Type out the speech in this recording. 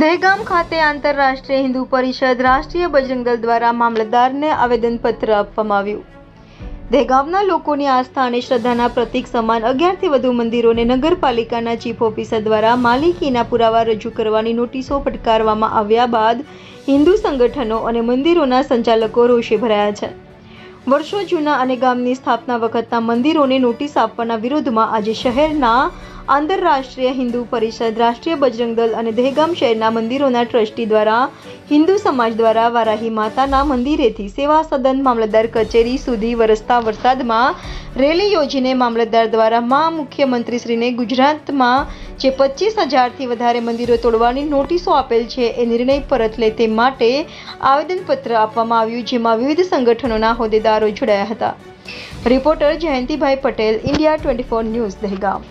દહેગામ ખાતે આંતરરાષ્ટ્રીય હિન્દુ પરિષદ રાષ્ટ્રીય બજરંગ દળ દ્વારા મામલતદારને આવેદનપત્ર આપવામાં આવ્યું. દહેગામના લોકોની આસ્થા અને શ્રદ્ધાના પ્રતીક સમાન 11થી વધુ મંદિરોને નગરપાલિકાના ચીફ ઓફિસર દ્વારા માલિકીના પુરાવા રજૂ કરવાની નોટિસો ફટકારવામાં આવ્યા બાદ હિન્દુ સંગઠનો અને મંદિરોના સંચાલકો રોષે ભરાયા છે. વર્ષો જૂના અને ગામની સ્થાપના વખતના મંદિરોને નોટિસ આપવાના વિરોધમાં આજે શહેરના આંતરરાષ્ટ્રીય હિન્દુ પરિષદ રાષ્ટ્રીય બજરંગ દળ અને દહેગામ શહેરના મંદિરોના ટ્રસ્ટી દ્વારા હિન્દુ સમાજ દ્વારા વારાહી માતાના મંદિરેથી સેવા સદન મામલતદાર કચેરી સુધી વરસતા વરસાદમાં રેલી યોજીને મામલતદાર દ્વારા મુખ્યમંત્રીશ્રીને ગુજરાતમાં જે 25,000થી વધારે મંદિરો તોડવાની નોટિસો આપેલ છે એ નિર્ણય પરત લે તે માટે આવેદનપત્ર આપવામાં આવ્યું, જેમાં વિવિધ સંગઠનોના હોદ્દેદારો જોડાયા હતા. Reporter Jayantibhai Patel, India 24 news, Dehgam.